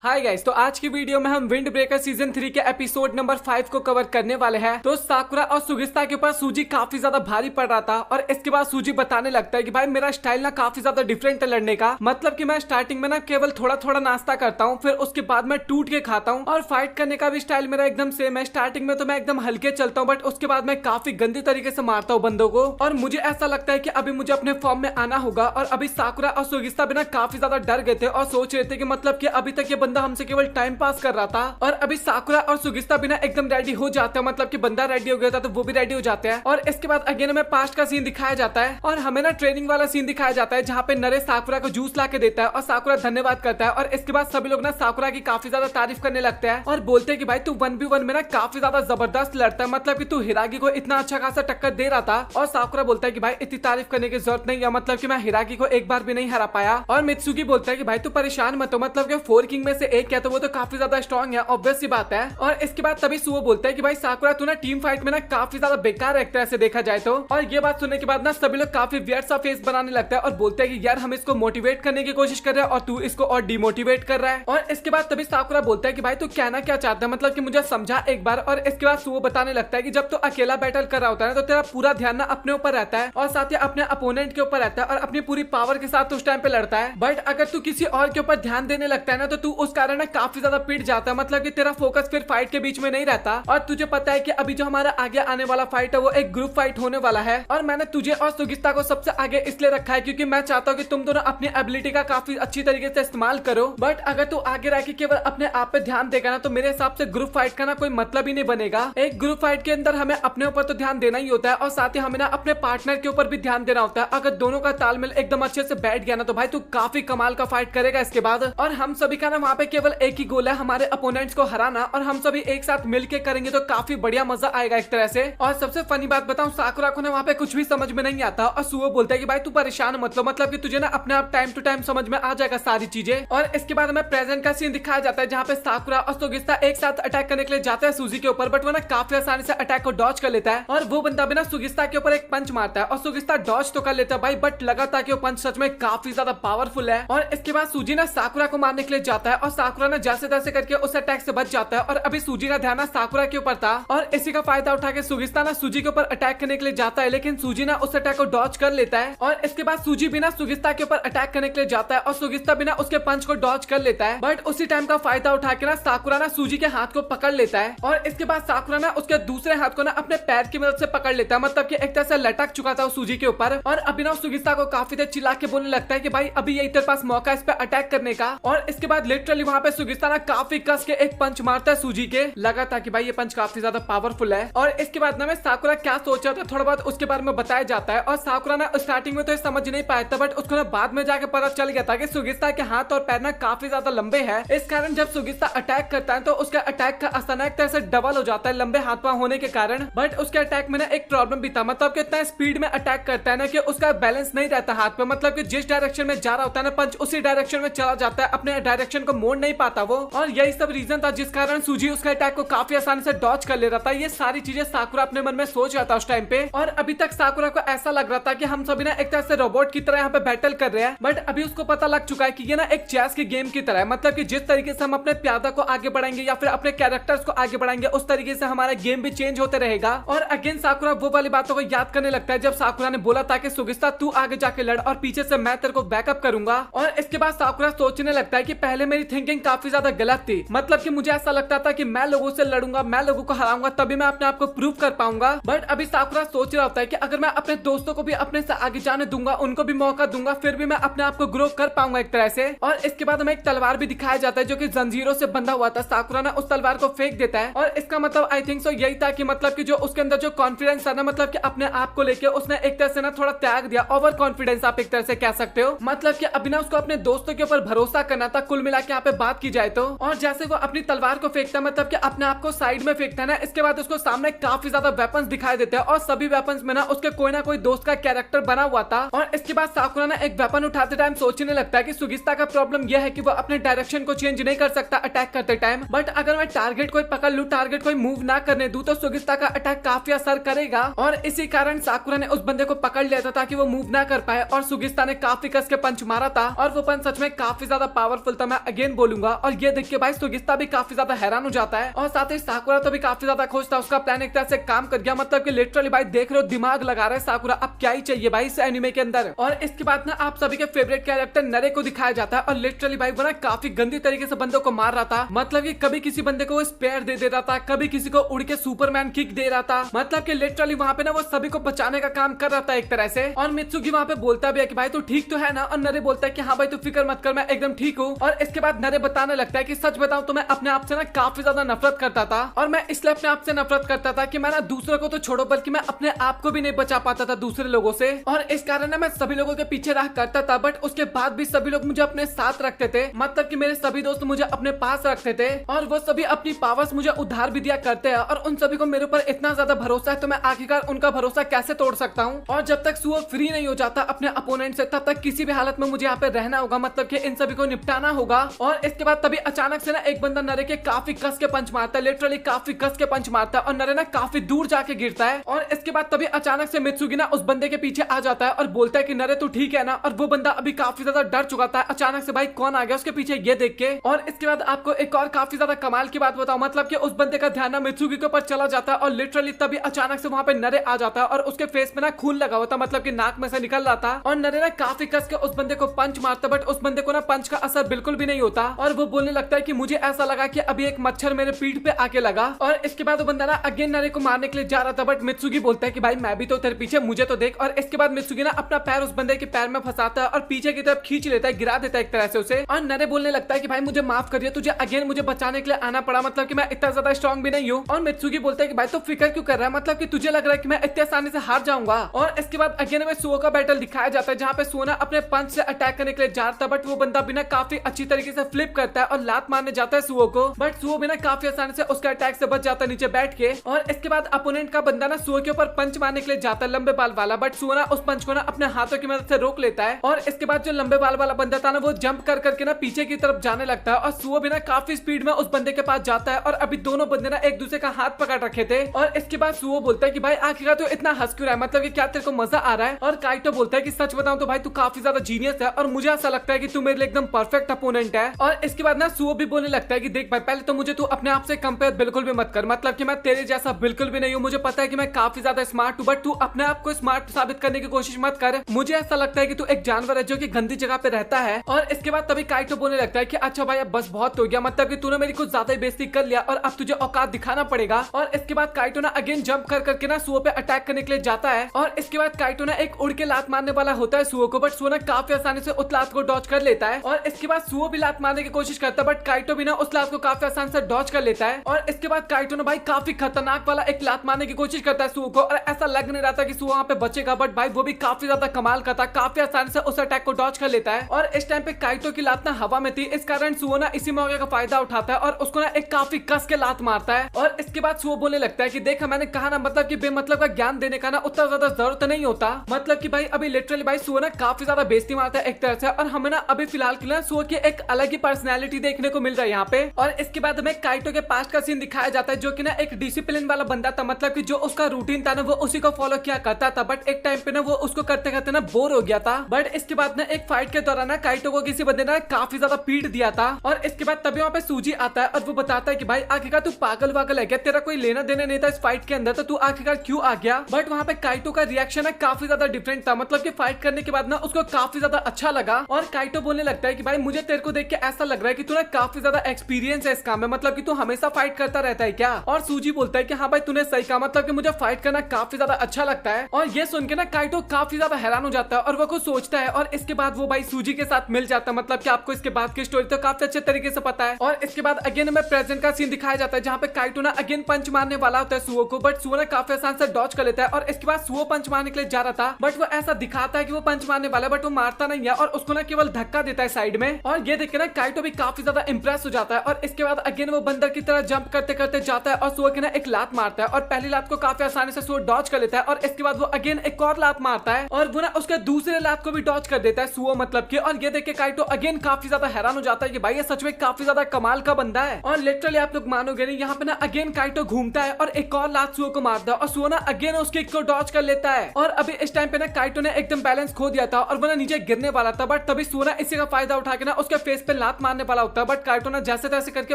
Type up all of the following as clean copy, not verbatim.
Hi guys, तो आज की वीडियो में हम विंड ब्रेकर सीजन 3 के एपिसोड नंबर 5 को कवर करने वाले हैं। तो साकुरा और सुगिस्ता के ऊपर सूजी काफी ज्यादा भारी पड़ रहा था और इसके बाद सूजी बताने लगता है कि भाई मेरा स्टाइल ना काफी ज्यादा डिफरेंट है लड़ने का। मतलब कि मैं स्टार्टिंग में ना केवल थोड़ा थोड़ा नाश्ता करता हूँ, फिर उसके बाद मैं टूट के खाता हूँ और फाइट करने का भी स्टाइल मेरा एकदम सेम है। स्टार्टिंग में तो मैं एकदम हल्के चलता हूँ, बट उसके बाद मैं काफी गंदे तरीके से मारता हूँ बंदों को और मुझे ऐसा लगता है कि अभी मुझे अपने फॉर्म में आना होगा। और अभी साकुरा और सुगिस्ता भी ना काफी ज्यादा डर गए थे और सोच रहे थे कि मतलब कि अभी तक ये बंदा हमसे केवल टाइम पास कर रहा था और अभी साकुरा और सुगिस्ता बिना एकदम रेडी हो जाते हैं। मतलब कि बंदा रेडी हो गया था तो वो भी रेडी हो जाते हैं और इसके बाद अगेन हमें पास्ट का सीन दिखाया जाता है और हमें ना ट्रेनिंग वाला सीन दिखाया जाता है जहाँ पे नरेश साकुरा को जूस ला के देता है और साकुरा धन्यवाद करता है और इसके बाद सभी लोग ना साकुरा की काफी ज्यादा तारीफ करने लगते हैं और बोलते हैं कि भाई तू 1v1 में ना काफी ज्यादा जबरदस्त लड़ता है। मतलब कि तू हिरागी को इतना अच्छा खासा टक्कर दे रहा था और साकुरा बोलता है कि भाई इतनी तारीफ करने की जरूरत नहीं है, मतलब कि मैं हिरागी को एक बार भी नहीं हरा पाया। और मित्सुकी बोलता है कि भाई तू परेशान मत हो, मतलब कि 4 किंग में से एक है तो वो तो काफी ज्यादा स्ट्रॉन्ग है, ऑब्वियस सी बात है। और इसके बाद तभी सुओ बोलता है कि भाई साकुरा तू ना टीम फाइट में ना काफी ज्यादा बेकार एक्टर है देखा जाए तो। और ये बात सुनने के बाद ना सभी लोग काफी वियर्ड सा फेस बनाने लगता है और बोलते हैं कि यार हम इसको मोटिवेट करने की कोशिश कर रहे हैं और तू इसको और डिमोटिवेट कर रहा है। और इसके बाद तभी साकुरा बोलता है कि भाई तू कहना क्या चाहता है, मतलब कि मुझे समझा एक बार। और इसके बाद सुओ बताने लगता है कि जब तू अकेला बैटल कर रहा होता है तो तेरा पूरा ध्यान ना अपने ऊपर रहता है और साथ ही अपने अपोनेंट के ऊपर रहता है और अपनी पूरी पावर के साथ उस टाइम पे लड़ता है। बट अगर तू किसी और के ऊपर ध्यान देने लगता है ना तो तू उस कारण ना काफी ज्यादा पिट जाता है। मतलब कि तेरा फोकस फिर फाइट के बीच में नहीं रहता। और तुझे पता है कि अभी जो हमारा आगे आने वाला फाइट है वो एक ग्रुप फाइट होने वाला है और मैंने तुझे और सुगिस्ता को सबसे आगे इसलिए रखा है क्योंकि मैं चाहता हूँ कि तुम दोनों अपनी एबिलिटी का काफी अच्छी तरीके से इस्तेमाल करो। बट अगर तू आगे रह के केवल अपने आप पे ध्यान देगा ना तो मेरे हिसाब से ग्रुप फाइट का ना कोई मतलब ही नहीं बनेगा। एक ग्रुप फाइट के अंदर हमें अपने ऊपर तो ध्यान देना ही होता है और साथ ही हमें ना अपने पार्टनर के ऊपर भी ध्यान देना होता है। अगर दोनों का तालमेल एकदम अच्छे से बैठ गया ना तो भाई तू काफी कमाल का फाइट करेगा इसके बाद। और हम सभी का ना वहाँ पे केवल एक ही गोल है, हमारे अपोनेंट्स को हराना, और हम सभी एक साथ मिलके करेंगे तो काफी बढ़िया मजा आएगा एक तरह से। और सबसे फनी बात बताऊं, साकुरा को ना वहाँ पे कुछ भी समझ में नहीं आता और सुओ बोलता है कि भाई तू परेशान मत लो, मतलब कि तुझे ना अपने आप टाइम टू टाइम समझ में आ जाएगा सारी चीजें। और इसके बाद हमें प्रेजेंट का सीन दिखाया जाता है जहाँ पे साकुरा और सुगिस्ता एक साथ अटैक करने के लिए जाता है सूजी के ऊपर, बट वो ना काफी आसानी से अटैक को डॉज कर लेता है और वो बंदा भी ना सुगिस्ता के ऊपर एक पंच मारता है और सुगिस्ता डॉज तो कर लेता है भाई, बट लगा था कि वो पंच सच में काफी ज्यादा पावरफुल है। और इसके बाद सूजी ना साकुरा को मारने के लिए जाता है और साकुरा ना जैसे तैसे करके उस अटैक से बच जाता है। और अभी सूजी का ध्यान ना साकुरा के ऊपर था और इसी का फायदा उठा के सुगिस्ता ना सूजी के ऊपर अटैक करने के लिए जाता है, लेकिन सूजी ना उस अटैक को डॉज कर लेता है। और इसके बाद सूजी भी ना सुगिस्ता के ऊपर अटैक करने के लिए जाता है और सुगिस्ता भी ना उसके पंच को डॉज कर लेता है, बट उसी टाइम का फायदा उठा के ना साकुरा ना सूजी के हाथ को पकड़ लेता है। और इसके बाद साकुरा ना उसके दूसरे हाथ को ना अपने पैर की मदद से पकड़ लेता है, मतलब कि एक तरह से लटक चुका था सूजी के ऊपर। और अभी ना सुगिस्ता को काफी देर चिल्ला के बोलने लगता है कि भाई अभी यही तेरे पास मौका इस पे अटैक करने का। और इसके बाद लिटरली वहाँ पे सुगिस्ता ना काफी कस के एक पंच मारता है सूजी के, लगा था कि भाई ये पंच काफी ज्यादा पावरफुल है। और इसके बाद ना मैं साकुरा क्या सोच रहा था थोड़ा बहुत उसके बारे में बताया जाता है और साकुरा ना स्टार्टिंग में तो समझ नहीं पाया था, बट उसको ना बाद में जाके पता चल गया था कि सुगिस्ता के हाथ और पैर ना काफी ज्यादा लंबे हैं। इस कारण जब सुगिस्ता अटैक करता है तो उसका अटैक का असर एक तरह से डबल हो जाता है लंबे हाथ पांव होने के कारण। बट उसके अटैक में ना एक प्रॉब्लम भी था, मतलब कि इतना स्पीड में अटैक करता है ना कि उसका बैलेंस नहीं रहता हाथ पे, मतलब कि जिस डायरेक्शन में जा रहा होता है ना पंच उसी डायरेक्शन में चला जाता है, अपने डायरेक्शन को मोड़ नहीं पाता वो। और यही सब रीजन था जिस कारण सूजी उसका अटैक को काफी आसानी से डॉज कर ले रहा था। ये सारी चीजें साकुरा अपने मन में सोच रहा था उस टाइम पे। और अभी तक साकुरा को ऐसा लग रहा था कि हम सभी ना एक तरह से रोबोट की तरह यहाँ पे बैटल कर रहे हैं, बट अभी उसको पता लग चुका है कि ये ना एक चेस के गेम की तरह है। मतलब कि जिस तरीके से हम अपने प्यादा को आगे बढ़ाएंगे या फिर अपने कैरेक्टर्स को आगे बढ़ाएंगे उस तरीके से हमारा गेम भी चेंज होते रहेगा। और अगेन साकुरा वो वाली बातों को याद करने लगता है जब साकुरा ने बोला था कि सुगिस्ता तू आगे जाके लड़ और पीछे से मैं तेरे को बैकअप करूंगा। और इसके बाद साकुरा सोचने लगता है कि पहले मेरी थिंकिंग काफी ज्यादा गलत थी, मतलब कि मुझे ऐसा लगता था कि मैं लोगों से लड़ूंगा, मैं लोगों को हराऊंगा तभी मैं अपने आप को प्रूव कर पाऊंगा। बट अभी साकुरा सोच रहा होता है कि अगर मैं अपने दोस्तों को भी अपने से आगे जाने दूंगा, उनको भी मौका दूंगा, फिर भी मैं अपने आप को ग्रो कर पाऊंगा एक तरह से। और इसके बाद हमें एक तलवार भी दिखाया जाता है जो कि जंजीरों से बंधा हुआ था। साकुरा ना उस तलवार को फेंक देता है और इसका मतलब आई थिंक सो यही था कि मतलब कि जो उसके अंदर जो कॉन्फिडेंस था ना, मतलब कि अपने आप को लेके उसने एक तरह से ना थोड़ा त्याग दिया, ओवर कॉन्फिडेंस आप एक तरह से कह सकते हो। मतलब कि अभी ना उसको अपने दोस्तों के ऊपर भरोसा करना था कुल मिला के यहाँ पे बात की जाए तो। और जैसे वो अपनी तलवार को फेंकता है, मतलब कि अपने आप को साइड में फेंकता है ना, इसके बाद उसको सामने काफी ज्यादा वेपन्स दिखाई देते हैं और सभी वेपन्स में ना उसके कोई ना कोई दोस्त का कैरेक्टर बना हुआ था। और इसके बाद साकुरा ना एक वेपन उठाते टाइम सोचने लगता है कि सुगिस्ता का प्रॉब्लम यह है कि वो अपने डायरेक्शन को चेंज नहीं कर सकता अटैक करते टाइम, बट अगर मैं टारगेट कोई पकड़ लूं, टारगेट कोई मूव ना करने दूं तो सुगिस्ता का अटैक काफी असर करेगा। और इसी कारण साकुरा ने उस बंदे को पकड़ लिया था ताकि वो मूव ना कर पाए और सुगिस्ता ने काफी कस के पंच मारा था और वो पंच सच में काफी ज्यादा पावरफुल था। मैं अगेन अगेन बोलूंगा। और ये देख के भाई सुगिस्ता भी काफी ज्यादा हैरान हो जाता है और साथ ही साकुरा तो भी काफी ज्यादा खुश था, उसका प्लान एक तरह से काम कर गया। मतलब कि लिटरली भाई देख रहे हो दिमाग लगा रहा है साकुरा, अब क्या ही चाहिए भाई इस एनिमे के अंदर। और इसके बाद ना आप सभी के फेवरेट कैरेक्टर नरे को दिखाया जाता है और लिटरली भाई वो ना काफी गंदी तरीके से बंदों को मार रहा था। मतलब कि कभी किसी बंदे को स्पेयर दे रहा था, कभी किसी को उड़ के सुपरमैन किक दे रहा था। मतलब कि लिटरली वहाँ पे ना वो सभी को बचाने का काम कर रहा था एक तरह से। और मित्सुकी वहाँ पे बोलता भी है कि भाई तू ठीक तो है ना, और नरे बोलता है कि हाँ भाई तू फिक्र मत कर, मैं एकदम ठीक हूँ। और इसके बाद नरे बताने लगता है कि सच बताऊं तो मैं अपने आप से ना काफी ज्यादा नफरत करता था, और मैं इसलिए अपने आप से नफरत करता था कि मैं ना दूसरों को तो छोड़ो बल्कि मैं अपने आप को भी नहीं बचा पाता था दूसरे लोगों से। और इस कारण ना मैं सभी लोगों के पीछे रहा करता था, बट उसके बाद भी सभी लोग मुझे अपने साथ रखते थे। मतलब कि मेरे सभी दोस्त मुझे अपने पास रखते थे और वो सभी अपनी पावर्स मुझे उधार भी दिया करते हैं। और उन सभी को मेरे ऊपर इतना ज्यादा भरोसा है तो मैं आखिरकार उनका भरोसा कैसे तोड़ सकता हूँ। और जब तक सुओ फ्री नहीं हो जाता अपने अपोनेंट से, तब तक किसी भी हालत में मुझे यहाँ पे रहना होगा। मतलब कि इन सभी को निपटाना होगा। और इसके बाद तभी अचानक से ना एक बंदा नरे के काफी कस के पंच मारता है, लिटरली काफी कस के पंच मारता है और नरे ना काफी दूर जाके गिरता है। और इसके बाद तभी अचानक से मित्सुकी ना उस बंदे के पीछे आ जाता है और बोलता है कि नरे तू ठीक है ना। और वो बंदा अभी काफी ज्यादा डर चुका था, अचानक से भाई कौन आ गया उसके पीछे ये देख के। और इसके बाद आपको एक और काफी ज्यादा कमाल की बात बताऊं, मतलब कि उस बंदे का ध्यान ना मित्सुकी के ऊपर चला जाता है और लिटरली तभी अचानक से वहां पे नरे आ जाता है और उसके फेस में ना खून लगा हुआ था, मतलब कि नाक में से निकल रहा था। और नरे ना काफी कस के उस बंदे को पंच मारता, बट उस बंदे को ना पंच का असर बिल्कुल भी नहीं होता। और वो बोलने लगता है कि मुझे ऐसा लगा कि अभी एक मच्छर मेरे पीठ पे आके लगा। और इसके बाद वो बंदा ना अगेन नरे को मारने के लिए जा रहा था, बट मित्सुकी बोलता है कि भाई मैं भी तो तेरे पीछे, मुझे तो देख। और इसके बाद मित्सुकी ना अपना पैर उस बंदे के पैर में फंसाता है और पीछे की तरफ खींच लेता है, गिरा देता है एक तरह से उसे। और नरे बोलने लगता है कि भाई मुझे माफ करिए, तुझे अगेन मुझे बचाने के लिए आना पड़ा, मतलब कि मैं इतना ज्यादा स्ट्रॉन्ग भी नहीं हूँ। और मित्सुकी बोलता है कि भाई तो फिक्र क्यों कर रहा है, मतलब कि तुझे लग रहा है कि मैं इतने आसानी से हार जाऊंगा। और इसके बाद अगेन में सुओ का बैटल दिखाया जाता है, जहाँ पे सुओ ना अपने पंच से अटैक करने के लिए जा रहा था, बट वो बंदा बिना काफी अच्छी तरीके से फ्लिप करता है और लात मारने जाता है सुओ को, बट सुओ बिना काफी आसानी से उसके अटैक से बच जाता है नीचे बैठ के। और इसके बाद अपोनेंट का बंदा ना सुओ के ऊपर पंच मारने के लिए जाता है लंबे बाल वाला, बट सुओ ना उस पंच को ना अपने हाथों की मदद से रोक लेता है। और इसके बाद जो लंबे बाल वाला बंदा था ना वो जंप कर करके ना पीछे की तरफ जाने लगता है और सुओ भी ना काफी स्पीड में उस बंदे के पास जाता है। और अभी दोनों बंदे ना एक दूसरे का हाथ पकड़ रखे थे। और इसके बाद सुओ बोलता है कि भाई आखिरकार तो इतना हंस क्यों रहा है, मतलब कि क्या तेरे को मजा आ रहा है। और काइटो बोलता है कि सच बताऊं तो भाई तू काफी ज्यादा जीनियस है और मुझे ऐसा लगता है कि तू मेरे लिए एकदम परफेक्ट अपोनेंट है। और इसके बाद ना सुओ भी बोलने लगता है कि देख भाई पहले तो मुझे तू अपने आप से कंपेयर बिल्कुल भी मत कर, मतलब कि मैं तेरे जैसा बिल्कुल भी नहीं हूँ। मुझे पता है कि मैं काफी ज्यादा स्मार्ट हूँ, बट तू अपने आप को स्मार्ट साबित करने की कोशिश मत कर। मुझे ऐसा लगता है कि तू एक जानवर है जो कि गंदी जगह पे रहता है। और इसके बाद तभी काइटो बोलने लगता है कि अच्छा भाई अब बस बहुत हो गया, मतलब कि तूने मेरी कुछ ज्यादा ही बेइज्जती कर लिया और अब तुझे औकात दिखाना पड़ेगा। और इसके बाद काइटो ना अगेन जंप कर करके ना सुओ पे अटैक करने के लिए जाता है। और इसके बाद काइटो ना एक उड़ के लात मारने वाला होता है सुओ को, बट सुओ ना काफी आसानी से उस लात को डॉज कर लेता है। और इसके बाद सुओ भी लात मारने की कोशिश करता है, बट काइटो भी ना उस लात को काफी आसानी से डॉज कर लेता है। और इसके बाद काइटो ना भाई काफी खतरनाक वाला एक लात मारने की कोशिश करता है सुओ को, और ऐसा लग नहीं रहा था कि सुओ वहाँ पे बचेगा, बट भाई वो भी काफी ज्यादा कमाल का था, काफी आसानी से उस अटैक को डॉज कर लेता है। और इस टाइम पे काइटो की लात ना हवा में थी, इस कारण सुओ ना इसी मौके का फायदा उठाता है और उसको ना एक काफी कस के लात मारता है। और इसके बाद सुओ बोलने लगता है कि देखा मैंने कहा ना, मतलब कि बेमतलब का ज्ञान देने का ना उतना ज्यादा जरूरत नहीं होता। मतलब कि भाई अभी लिटरली भाई सुओ ना काफी ज्यादा बेइज्जती मारता है एक तरह से, और हमें ना अभी फिलहाल के लिए सुओ की एक अलग ही पर्सनैलिटी देखने को मिल रहा है यहाँ पे। और इसके बाद हमें काइटो के पास्ट का सीन दिखाया जाता है, जो कि ना एक डिसिप्लिन वाला बंदा था, मतलब कि जो उसका रूटीन था ना वो उसी को फॉलो किया करता था, बट एक टाइम पे ना वो उसको करते करते ना बोर हो गया था। बट इसके बाद ना एक फाइट के दौरान ना काइटो को किसी बंदे ने काफी ज्यादा पीट दिया था। और इसके बाद तभी वहाँ पे सूजी आता है और वो बताता है कि भाई आखिरकार तू पागल वागल है क्या, तेरा कोई लेना देना नहीं था इस फाइट के अंदर, तो तू आखिरकार क्यों आ गया। बट वहाँ पे काइटो का रिएक्शन है काफी ज्यादा डिफरेंट था, मतलब कि फाइट करने के बाद ना उसको काफी ज्यादा अच्छा लगा। और काइटो बोलने लगता है कि भाई मुझे तेरे को देख के ऐसा लग रहा है कि तू ना काफी ज्यादा एक्सपीरियंस है इस काम में, मतलब कि तू हमेशा फाइट करता रहता है क्या। और सूजी बोलता है कि हाँ भाई तूने सही कहा, मतलब कि मुझे फाइट करना काफी ज्यादा अच्छा लगता है। और ये सुन के ना काइटो काफी ज्यादा हैरान हो जाता है और वो कुछ सोचता है। और इसके बाद वो भाई सूजी के साथ मिल जाता है, मतलब कि आपको इसके बाद की स्टोरी तो काफी अच्छे तरीके से पता है। और इसके बाद अगेन हमें प्रेजेंट का सीन दिखाया जाता है, जहाँ पे काइटो ना अगेन पंच मारने वाला होता है सुओ को, बट सुओ ना काफी आसान से डॉज कर लेता है। और इसके बाद सुओ पंच मारने के लिए जा रहा था, बट वो ऐसा दिखाता है कि वो पंच मारने वाला है, बट वो मारता नहीं है और उसको ना केवल धक्का देता है साइड में। और ये देख के ना काइटो भी काफी ज्यादा इंप्रेस हो जाता है। और इसके बाद अगेन वो बंदर की तरह जंप करते करते जाता है और सुओ के ना एक लात मारता है, और पहली लात को काफी आसानी से सुओ डॉज कर लेता है। और इसके बाद वो अगेन एक और लात मारता है और वो ना उसके दूसरे लात को भी डॉज कर देता है सुओ, मतलब कि। और ये देख के काइटो अगेन काफी ज्यादा हैरान हो जाता है कि भाई ये सच में काफी ज्यादा कमाल का बंदा है। और लिटरली आप लोग मानोगे नहीं, यहाँ पे ना अगेन काइटो घूमता है और एक और लात सुओ को मारता है और सुओ ना अगेन उसके को डॉज कर लेता है। और अभी इस टाइम पे ना काइटो ने एकदम बैलेंस खो दिया था और वो ना नीचे गिरने वाला था, बट तभी सुओ ना इसी का फायदा उठा के ना उसके फेस पे लात मारने वाला होता है, बट काइटो ना जैसे तैसे करके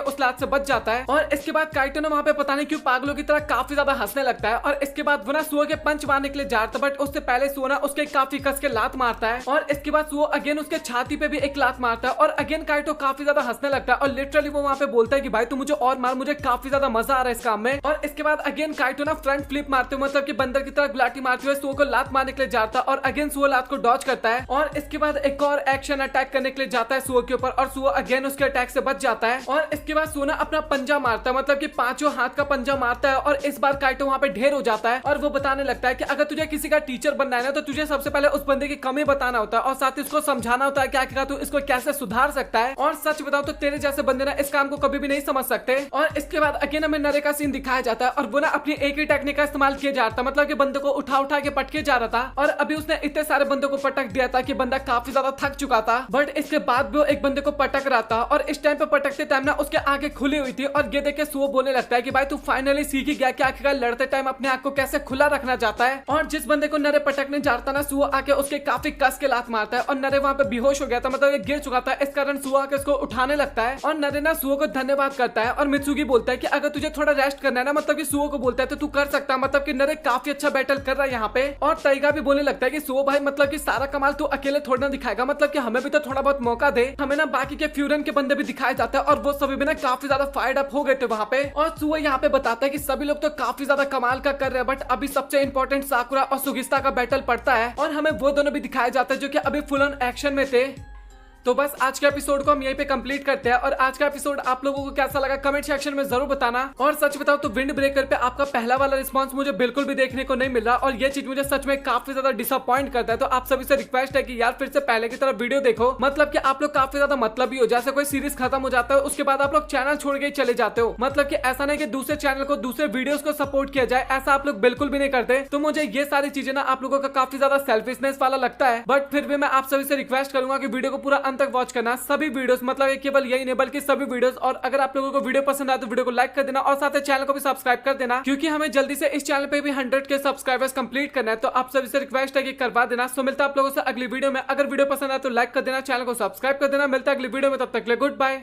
उस लात से बच जाता है। और इसके बाद काइटो ना वहाँ पे पता नहीं क्यों पागलों की तरह काफी ज्यादा हंसने लगता है। और इसके बाद वो ना सुओ के पंच मारने के लिए जाता है, बट उससे पहले सुओ ना उसके काफी कस के लात मारता है। और इसके बाद सुओ अगेन उसके छाती पे भी एक लात मारता है और अगेन काइटो काफी ज्यादा हंसने लगता है। और लिटरली वो वहाँ पे बोलता है कि भाई तू मुझे और मार, मुझे काफी ज्यादा मजा आ रहा है इस काम में। और इसके बाद अगेन काइटो ना फ्रंट फ्लिप मारते हुए मतलब कि बंदर की तरह गुलाटी मारते हुए सुओ को लात मारने के लिए जाता है। और अगेन सुओ लात को डॉज करता है। और इसके बाद एक और एक्शन अटैक करने के लिए जाता है सुओ के ऊपर, और सुओ अगेन उसके अटैक से बच जाता है। और इसके बाद सुओ ना अपना पंजा मारता है, मतलब कि पांचों हाथ का पंजा मारता है। और इस बार काइटो वहाँ पे ढेर हो जाता है और वो बताने लगता है कि अगर तुझे किसी का टीचर बनना है ना तो तुझे सबसे पहले उस बंदे की कमी बताना होता है और साथ ही उसको समझाना होता है कि आखिरकार तू इसको कैसे सुधार सकता है। और सच बताओ तो तेरे जैसे बंदे ना इस काम को कभी भी नहीं समझ सकते। और इसके बाद अगेन हमें नरे का सीन दिखाया जाता है और वो ना अपनी एक ही टेक्निक का इस्तेमाल किया जाता है, मतलब कि बंदे को उठा उठा के पटके जा रहा था। और अभी उसने इतने सारे बंदों को पटक दिया था कि बंदा काफी ज्यादा थक चुका था, बट इसके बाद भी वो एक बंदे को पटक रहा था। और इस टाइम पे पटकते टाइम ना उसके आगे खुली हुई थी और ये देख के सुओ बोलने लगता है कि भाई तू फाइनली सीख ही गया कि आखिरकार लड़ते टाइम अपने आंख को कैसे खुला रखना चाहता है। और जिस बंदे को नरे पटकने जाता ना सुओ आके उसके काफी कस के लात मारता है और नरे वहाँ पे बेहोश हो गया था, मतलब ये गिर चुका था। इस कारण सुओ आके उसको उठाने लगता है और नरे ना सुओ को धन्यवाद करता है। और मित्सुगी बोलता है कि अगर तुझे थोड़ा रेस्ट करना है ना, मतलब कि सुओ को बोलता है तो तू कर सकता है, मतलब कि नरे काफी अच्छा बैटल कर रहा है यहाँ पे। और टाइगा भी बोलने लगता है कि सुओ भाई मतलब कि सारा कमाल तू अकेले थोड़ा ना दिखाएगा, मतलब कि हमें भी तो थोड़ा बहुत मौका दे। हमें ना बाकी के फ्यूरन के बंदे भी दिखाए जाते हैं और वो सभी भी ना काफी ज्यादा फायर्ड अप हो गए थे वहाँ पे। और सुओ यहाँ पे बताता है कि सभी लोग तो काफी ज्यादा कमाल का कर रहे हैं, बट अभी सबसे इंपॉर्टेंट साकुरा और सुगिस्ता का बैटल पड़ता है। और हमें वो दोनों भी दिखाए जाते हैं जो कि अभी फुल ऑन एक्शन में थे। तो बस आज के एपिसोड को हम यहीं पे कंप्लीट करते हैं। और आज का एपिसोड आप लोगों को कैसा लगा कमेंट सेक्शन में जरूर बताना। और सच बताओ तो विंड ब्रेकर पे आपका पहला वाला रिस्पांस मुझे बिल्कुल भी देखने को नहीं मिल रहा और ये चीज मुझे सच में काफी ज्यादा डिसअपॉइंट करता है। तो आप सभी से रिक्वेस्ट है कि यार फिर से पहले की तरह वीडियो देखो, मतलब कि आप लोग काफी ज्यादा मतलब ही हो। जैसे कोई सीरीज खत्म हो जाता है उसके बाद आप लोग चैनल छोड़ के चले जाते हो, मतलब कि ऐसा नहीं कि दूसरे चैनल को दूसरे वीडियोस को सपोर्ट किया जाए, ऐसा आप लोग बिल्कुल भी नहीं करते। तो मुझे ये सारी चीजें ना आप लोगों का काफी ज्यादा सेल्फिशनेस वाला लगता है, बट फिर भी मैं आप सभी से रिक्वेस्ट करूंगा कि वीडियो को पूरा अंत तक वॉच करना, सभी वीडियोस, मतलब केवल यही नहीं बल्कि सभी वीडियोस। और अगर आप लोगों को वीडियो पसंद आए तो वीडियो को लाइक कर देना और साथ ही चैनल को भी सब्सक्राइब कर देना, क्योंकि हमें जल्दी से इस चैनल पे भी 100 के सब्सक्राइबर्स कंप्लीट करना है। तो आप सभी से रिक्वेस्ट है कि करवा देना। सो मिलता है आप लोगों से अगली वीडियो में। अगर वीडियो पसंद आए तो लाइक कर देना, चैनल को सब्सक्राइब कर देना। मिलता है अगली वीडियो में, तब तक के लिए गुड बाय।